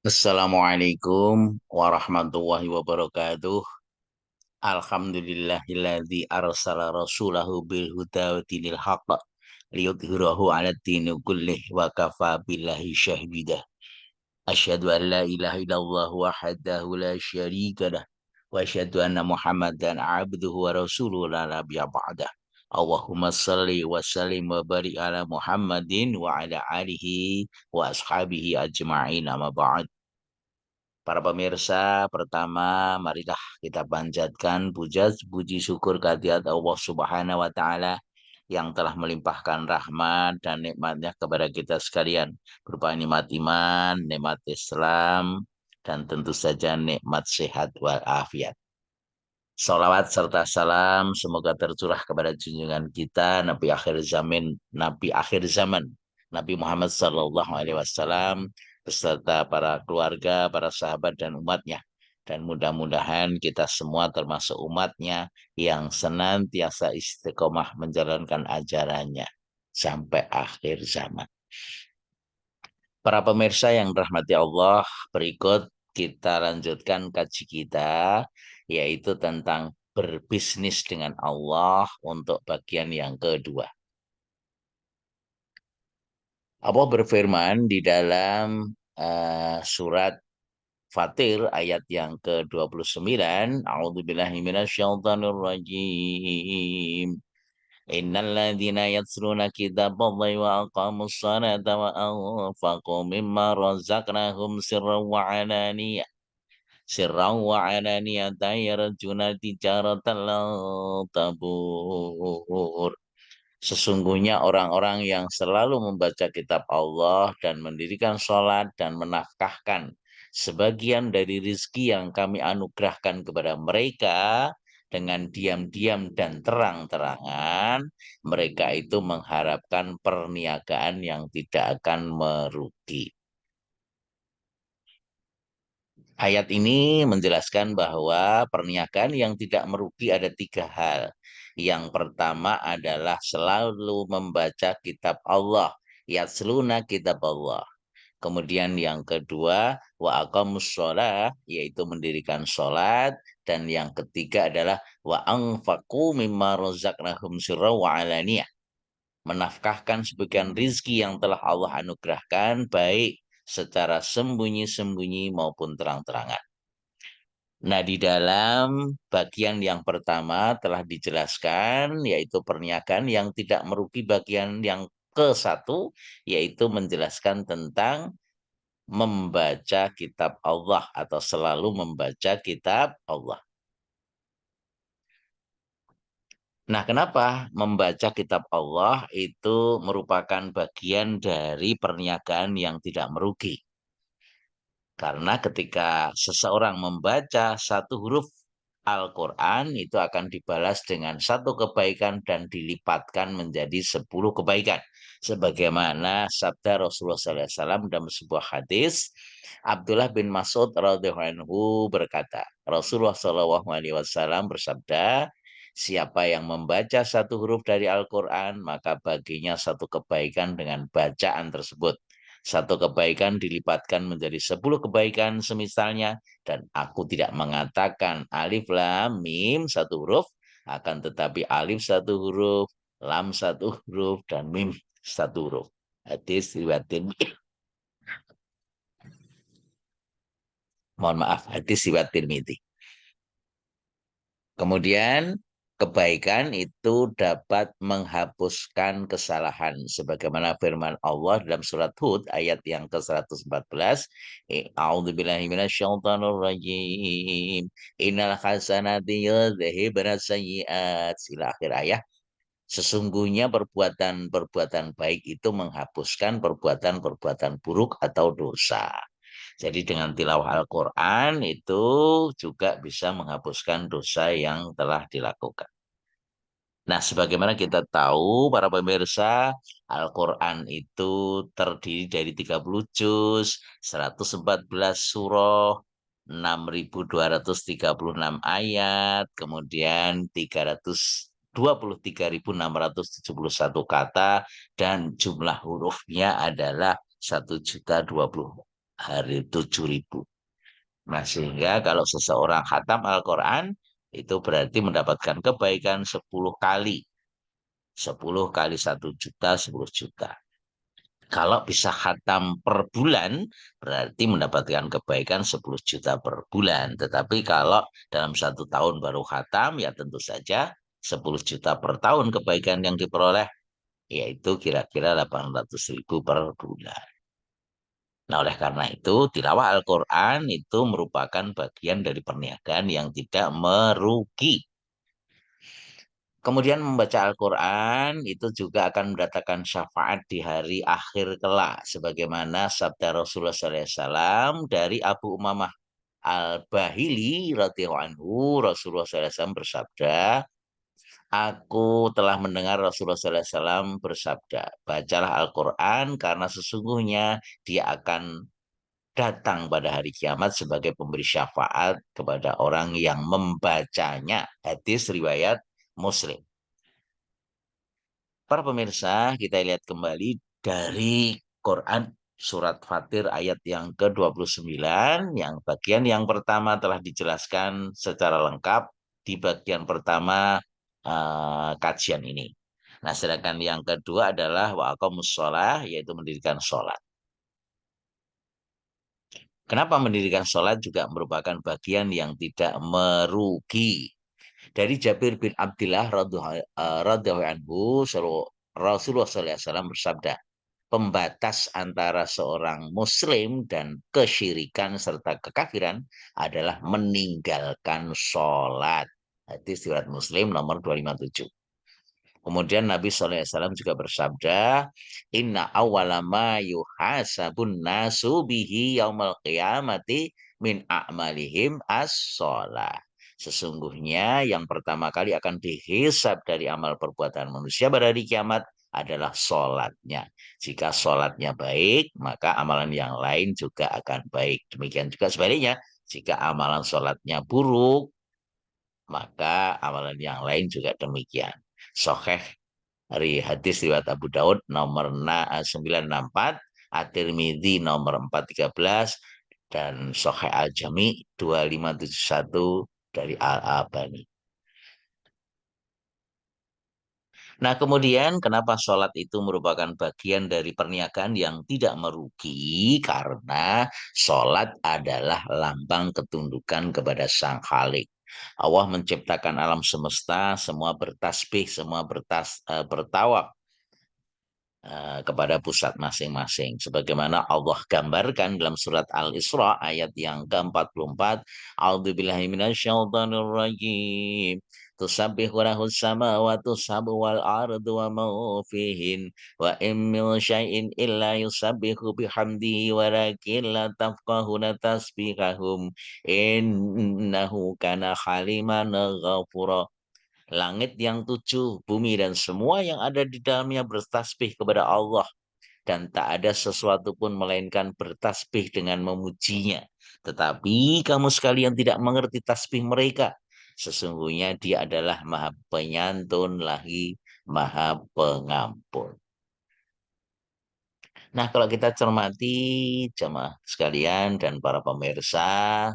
Assalamualaikum warahmatullahi wabarakatuh. Alhamdulillahilladzi arsala rasulahu bil huda wa dinil haqq liyudhhirahu 'ala dini kullih wa kafa billahi syahida. Asyhadu an la ilaha illallah wahdahu la syarika lah wa asyhadu anna Muhammadan 'abduhu wa rasuluhu la nabiyya ba'dah. Allahumma shalli wa sallim wa barik ala Muhammadin wa ala alihi wa ashabihi ajma'in amma ba'd. Para pemirsa, pertama marilah kita panjatkan puja puji syukur kehadirat Allah Subhanahu wa taala yang telah melimpahkan rahmat dan nikmatnya kepada kita sekalian berupa nikmat iman, nikmat Islam, dan tentu saja nikmat sehat walafiat. Salawat serta salam semoga tercurah kepada junjungan kita Nabi akhir zaman, Nabi Muhammad Sallallahu Alaihi Wasallam beserta para keluarga, para sahabat dan umatnya. Dan mudah-mudahan kita semua termasuk umatnya yang senantiasa istiqomah menjalankan ajarannya sampai akhir zaman. Para pemirsa yang dirahmati Allah, berikut kita lanjutkan kaji kita, yaitu tentang berbisnis dengan Allah untuk bagian yang kedua. Allah berfirman di dalam surat Fatir ayat yang ke-29, A'udzubillahi minasyaitonirrajim. Innalladzina yatluna kitaballahi wa aqamus salata wa anfaqu mimma razaqnahum sirran wa alaniyatan yarjuna tijaratan lan tabur. Sesungguhnya orang-orang yang selalu membaca kitab Allah dan mendirikan sholat dan menafkahkan sebagian dari rizki yang kami anugerahkan kepada mereka dengan diam-diam dan terang-terangan, mereka itu mengharapkan perniagaan yang tidak akan merugi. Ayat ini menjelaskan bahwa perniagaan yang tidak merugi ada tiga hal. Yang pertama adalah selalu membaca kitab Allah. Yatsluna kitab Allah. Kemudian yang kedua, wa aqamus sholat, yaitu mendirikan sholat. Dan yang ketiga adalah wa anfaqu mimma razaqnahum sirra wa alaniyah. Menafkahkan sebagian rizki yang telah Allah anugerahkan, baik secara sembunyi-sembunyi maupun terang-terangan. Nah, di dalam bagian yang pertama telah dijelaskan, yaitu perniagaan yang tidak merugi. Bagian yang ke satu, yaitu menjelaskan tentang membaca kitab Allah atau selalu membaca kitab Allah. Nah, kenapa membaca kitab Allah itu merupakan bagian dari perniagaan yang tidak merugi? Karena ketika seseorang membaca satu huruf Al-Quran, itu akan dibalas dengan satu kebaikan dan dilipatkan menjadi 10 kebaikan. Sebagaimana sabda Rasulullah SAW dalam sebuah hadis, Abdullah bin Mas'ud radhiyallahu anhu berkata, Rasulullah SAW bersabda, siapa yang membaca satu huruf dari Al-Quran, maka baginya satu kebaikan dengan bacaan tersebut. Satu kebaikan dilipatkan menjadi 10 kebaikan semisalnya, dan aku tidak mengatakan alif lam mim satu huruf, akan tetapi alif satu huruf, lam satu huruf, dan mim satu huruf. Hadis riwayat Tirmidzi. Mohon maaf, hadis riwayat Tirmidzi. Kemudian kebaikan itu dapat menghapuskan kesalahan sebagaimana firman Allah dalam surat Hud ayat yang ke-114. A'udzubillahi minasyaitonirrajim. Innal hasanati yudhhibna sayyi'at. Sila akhir ayat. Sesungguhnya perbuatan-perbuatan baik itu menghapuskan perbuatan-perbuatan buruk atau dosa. Jadi dengan tilawah Al-Quran itu juga bisa menghapuskan dosa yang telah dilakukan. Nah, sebagaimana kita tahu, para pemirsa, Al-Quran itu terdiri dari 30 juz, 114 surah, 6.236 ayat, kemudian 323.671 kata, dan jumlah hurufnya adalah 1.020.000. hari 7.000. Nah, sehingga kalau seseorang khatam Al-Quran, itu berarti mendapatkan kebaikan 10 kali. 10 kali 1 juta, 10 juta. Kalau bisa khatam per bulan, berarti mendapatkan kebaikan 10 juta per bulan. Tetapi kalau dalam 1 tahun baru khatam, ya tentu saja 10 juta per tahun kebaikan yang diperoleh, yaitu kira-kira 800.000 per bulan. Nah, oleh karena itu, tilawah Al-Quran itu merupakan bagian dari perniagaan yang tidak merugi. Kemudian membaca Al-Quran itu juga akan mendatangkan syafaat di hari akhir kelak. Sebagaimana sabda Rasulullah SAW dari Abu Umamah Al-Bahili radhiyallahu anhu, Rasulullah SAW bersabda, aku telah mendengar Rasulullah SAW bersabda, bacalah Al-Quran karena sesungguhnya dia akan datang pada hari kiamat sebagai pemberi syafaat kepada orang yang membacanya. Hadis riwayat Muslim. Para pemirsa, kita lihat kembali dari Quran surat Fatir ayat yang ke-29, yang bagian yang pertama telah dijelaskan secara lengkap di bagian pertama kajian ini. Nah, sedangkan yang kedua adalah wa aqamus shalah, yaitu mendirikan sholat. Kenapa mendirikan sholat juga merupakan bagian yang tidak merugi. Dari Jabir bin Abdullah radhiyallahu anhu, Rasulullah SAW bersabda, pembatas antara seorang muslim dan kesyirikan serta kekafiran adalah meninggalkan sholat. Hadis riwayat Muslim nomor 257. Kemudian Nabi SAW juga bersabda, Inna awwala ma yuhasabun nasu bihi yaumal qiyamati min a'malihim as-sholah. Sesungguhnya yang pertama kali akan dihisab dari amal perbuatan manusia pada hari kiamat adalah sholatnya. Jika sholatnya baik, maka amalan yang lain juga akan baik. Demikian juga sebaliknya, jika amalan sholatnya buruk, maka amalan yang lain juga demikian. Sahih hadis riwayat Abu Daud nomor 964, At-Tirmidzi nomor 413, dan Sahih Al-Jami 2571 dari Al-Albani. Nah, kemudian kenapa sholat itu merupakan bagian dari perniagaan yang tidak merugi? Karena sholat adalah lambang ketundukan kepada Sang Khalik. Allah menciptakan alam semesta, semua bertasbih, semua bertawaf kepada pusat masing-masing. Sebagaimana Allah gambarkan dalam surat Al-Isra ayat yang ke-44, A'udzubillahi minasyaitonirrajim. Tusabbihu lahus samawati sab'u wal ardu wa ma fihin wa in min syai'in illa yusabbihu bihamdihi walakin la tafqahuna tasbihahum innahu kana haliman ghafura. Langit yang 7, bumi dan semua yang ada di dalamnya bertasbih kepada Allah. Dan tak ada sesuatu pun melainkan bertasbih dengan memujinya. Tetapi kamu sekalian tidak mengerti tasbih mereka. Sesungguhnya dia adalah maha penyantun lagi maha pengampun. Nah, kalau kita cermati jemaah sekalian dan para pemirsa,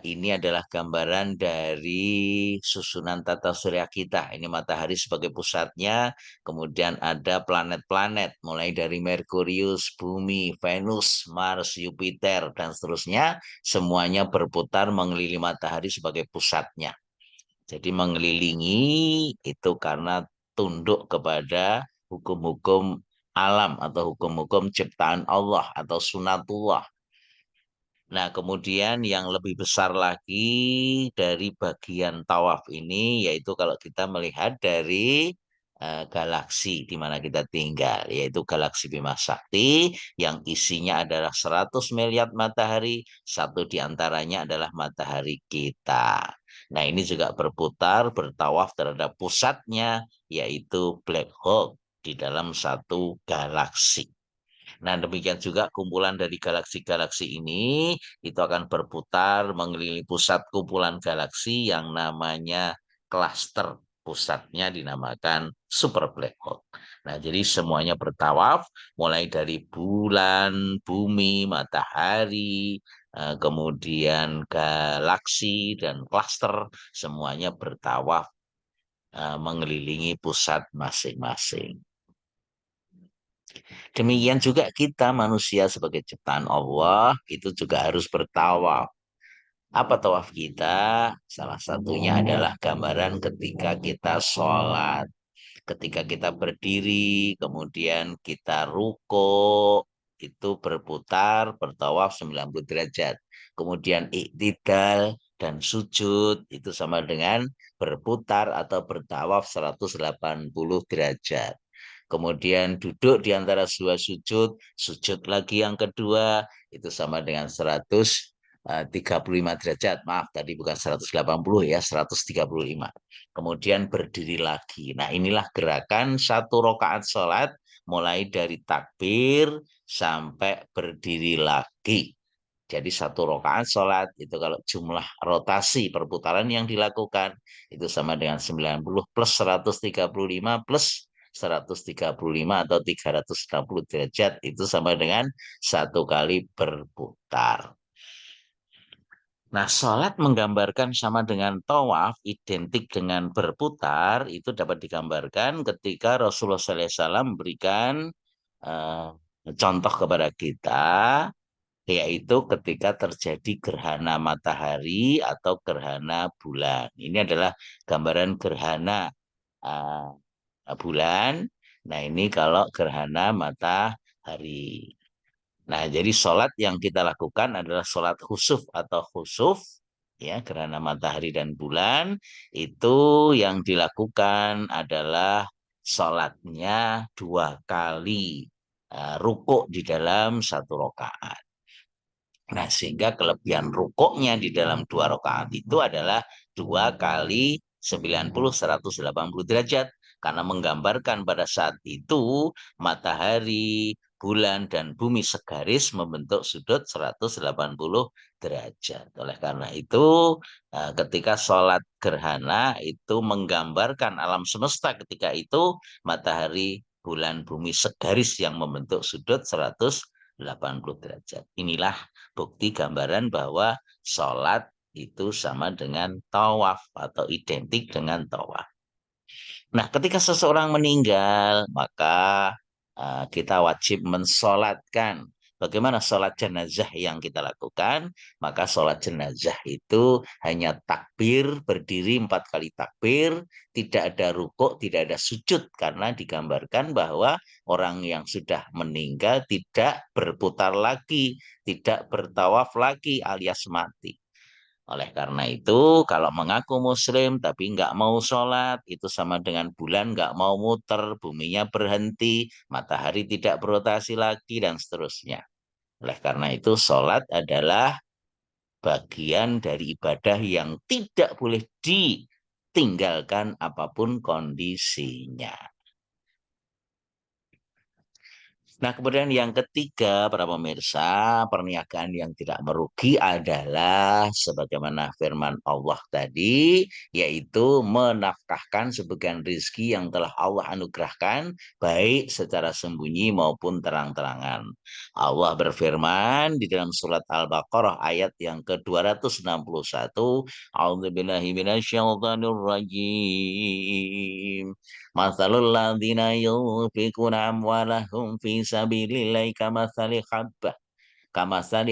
ini adalah gambaran dari susunan tata surya kita. Ini matahari sebagai pusatnya, kemudian ada planet-planet, mulai dari Merkurius, Bumi, Venus, Mars, Jupiter, dan seterusnya. Semuanya berputar mengelilingi matahari sebagai pusatnya. Jadi mengelilingi itu karena tunduk kepada hukum-hukum alam atau hukum-hukum ciptaan Allah atau sunatullah. Nah, kemudian yang lebih besar lagi dari bagian tawaf ini, yaitu kalau kita melihat dari galaksi di mana kita tinggal, yaitu galaksi Bima Sakti, yang isinya adalah 100 miliar matahari, satu di antaranya adalah matahari kita. Nah, ini juga berputar, bertawaf terhadap pusatnya, yaitu black hole di dalam satu galaksi. Nah, demikian juga kumpulan dari galaksi-galaksi ini itu akan berputar mengelilingi pusat kumpulan galaksi yang namanya klaster. pusatnya dinamakan super black hole. Nah, jadi semuanya bertawaf, mulai dari bulan, bumi, matahari, kemudian galaksi dan klaster, semuanya bertawaf mengelilingi pusat masing-masing. Demikian juga kita manusia sebagai ciptaan Allah itu juga harus bertawaf. Apa tawaf kita? Salah satunya adalah gambaran ketika kita sholat. Ketika kita berdiri, kemudian kita ruko, itu berputar, bertawaf 90 derajat. Kemudian iktidal dan sujud, itu sama dengan berputar atau bertawaf 180 derajat. Kemudian duduk di antara dua sujud, sujud lagi yang kedua, itu sama dengan 135 derajat. Maaf, tadi bukan 180 ya, 135. Kemudian berdiri lagi. Nah, inilah gerakan satu rakaat sholat, mulai dari takbir sampai berdiri lagi. Jadi satu rakaat sholat itu kalau jumlah rotasi perputaran yang dilakukan itu sama dengan 90 plus 135 plus 135 atau 360 derajat itu sama dengan satu kali berputar. Nah, sholat menggambarkan sama dengan tawaf, identik dengan berputar, itu dapat digambarkan ketika Rasulullah SAW memberikan eh, contoh kepada kita, yaitu ketika terjadi gerhana matahari atau gerhana bulan. Ini adalah gambaran gerhana eh, bulan. Nah, ini kalau gerhana matahari. Nah, jadi sholat yang kita lakukan adalah sholat khusuf atau khusuf, ya, gerhana matahari dan bulan. Itu yang dilakukan adalah sholatnya dua kali rukuk di dalam satu rakaat. Nah, sehingga kelebihan rukuknya di dalam dua rakaat itu adalah dua kali 90 180 derajat. Karena menggambarkan pada saat itu matahari, bulan, dan bumi segaris membentuk sudut 180 derajat. Oleh karena itu, ketika sholat gerhana itu menggambarkan alam semesta ketika itu matahari, bulan, bumi segaris yang membentuk sudut 180 derajat. Inilah bukti gambaran bahwa sholat itu sama dengan tawaf atau identik dengan tawaf. Nah, ketika seseorang meninggal, maka kita wajib mensolatkan. Bagaimana sholat jenazah yang kita lakukan? Maka sholat jenazah itu hanya takbir, berdiri 4 kali takbir, tidak ada rukuk, tidak ada sujud, karena digambarkan bahwa orang yang sudah meninggal tidak berputar lagi, tidak bertawaf lagi alias mati. Oleh karena itu, kalau mengaku muslim tapi nggak mau sholat, itu sama dengan bulan nggak mau muter, buminya berhenti, matahari tidak berotasi lagi, dan seterusnya. Oleh karena itu, sholat adalah bagian dari ibadah yang tidak boleh ditinggalkan apapun kondisinya. Nah, kemudian yang ketiga, para pemirsa, perniagaan yang tidak merugi adalah sebagaimana firman Allah tadi, yaitu menafkahkan sebagian rizki yang telah Allah anugerahkan, baik secara sembunyi maupun terang-terangan. Allah berfirman di dalam surat Al-Baqarah ayat yang ke-261, A'udzubillahi minasyaitonir rajim. Masalul ladzina yunfikuna amwalahum fi sabilillahi kamathali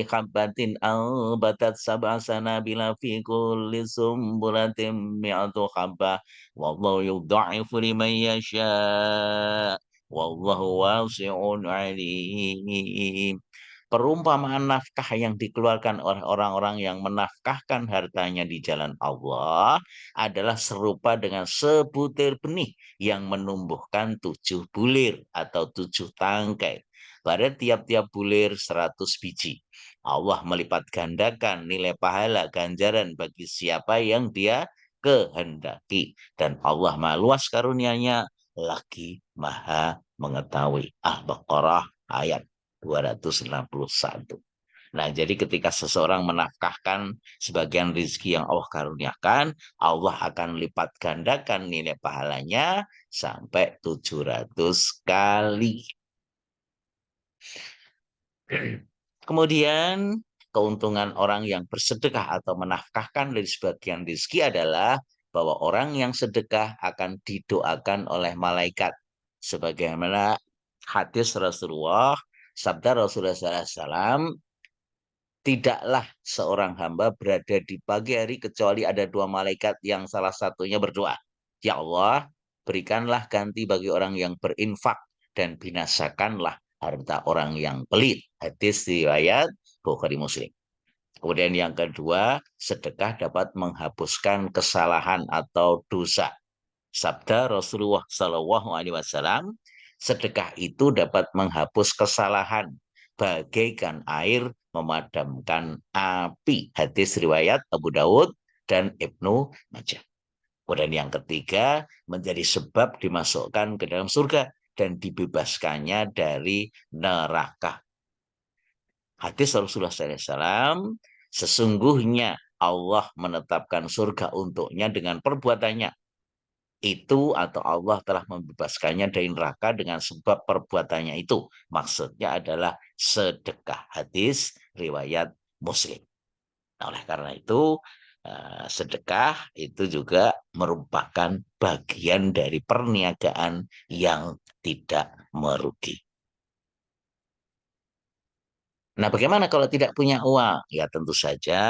habbatin anbatat sab'a sanabila fi kulli sumbulatin mi'atu habbah wallahu yudha'ifu liman yasha wallahu wasi'un alim. Perumpamaan nafkah yang dikeluarkan oleh orang-orang yang menafkahkan hartanya di jalan Allah adalah serupa dengan sebutir benih yang menumbuhkan 7 bulir atau 7 tangkai. Pada tiap-tiap bulir 100 biji. Allah melipat gandakan nilai pahala ganjaran bagi siapa yang dia kehendaki. Dan Allah maha luas karunia-Nya lagi maha mengetahui. Al-Baqarah ayat 261. Nah, jadi ketika seseorang menafkahkan sebagian rezeki yang Allah karuniakan, Allah akan lipat gandakan nilai pahalanya sampai 700 kali. Kemudian keuntungan orang yang bersedekah atau menafkahkan dari sebagian rezeki adalah bahwa orang yang sedekah akan didoakan oleh malaikat. Sebagaimana hadis Rasulullah, sabda Rasulullah SAW, tidaklah seorang hamba berada di pagi hari kecuali ada dua malaikat yang salah satunya berdoa. Ya Allah, berikanlah ganti bagi orang yang berinfak dan binasakanlah harta orang yang pelit. Hadis riwayat Bukhari Muslim. Kemudian yang kedua, sedekah dapat menghapuskan kesalahan atau dosa. Sabda Rasulullah SAW, sedekah itu dapat menghapus kesalahan, bagaikan air memadamkan api. Hadis riwayat Abu Dawud dan Ibnu Majah. Kemudian yang ketiga, menjadi sebab dimasukkan ke dalam surga dan dibebaskannya dari neraka. Hadis Rasulullah SAW, sesungguhnya Allah menetapkan surga untuknya dengan perbuatannya. Itu atau Allah telah membebaskannya dari neraka dengan sebab perbuatannya itu. Maksudnya adalah sedekah. Hadis riwayat Muslim. Nah, oleh karena itu, sedekah itu juga merupakan bagian dari perniagaan yang tidak merugi. Nah, bagaimana kalau tidak punya uang? Ya tentu saja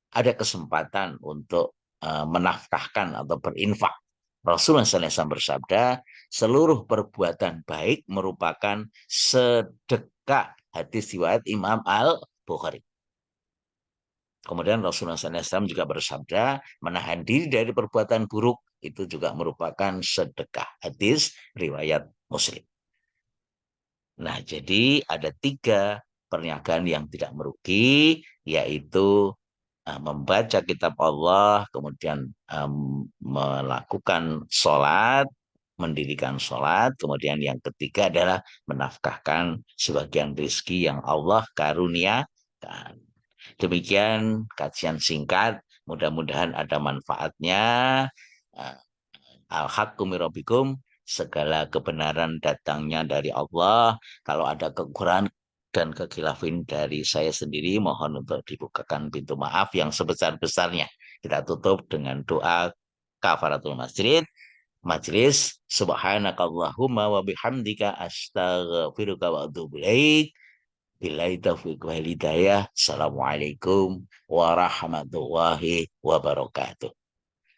ada kesempatan untuk menafkahkan atau berinfak. Rasulullah SAW bersabda, seluruh perbuatan baik merupakan sedekah. Hadis riwayat Imam Al-Bukhari. Kemudian Rasulullah SAW juga bersabda, menahan diri dari perbuatan buruk itu juga merupakan sedekah. Hadis riwayat Muslim. Nah, jadi ada 3 perniagaan yang tidak merugi, yaitu membaca kitab Allah, kemudian melakukan sholat, mendirikan sholat, kemudian yang ketiga adalah menafkahkan sebagian rezeki yang Allah karuniakan. Demikian kajian singkat, mudah-mudahan ada manfaatnya. Al-haqqu min rabbikum, segala kebenaran datangnya dari Allah. Kalau ada kekurangan dan kekhilafan dari saya sendiri, mohon untuk dibukakan pintu maaf yang sebesar-besarnya. Kita tutup dengan doa kafaratul masjid. Majlis, subhanakallahumma wa bihamdika astaghfiruka wa atubu ilaik. Billahi taufiq wal hidayah. Assalamualaikum warahmatullahi wabarakatuh.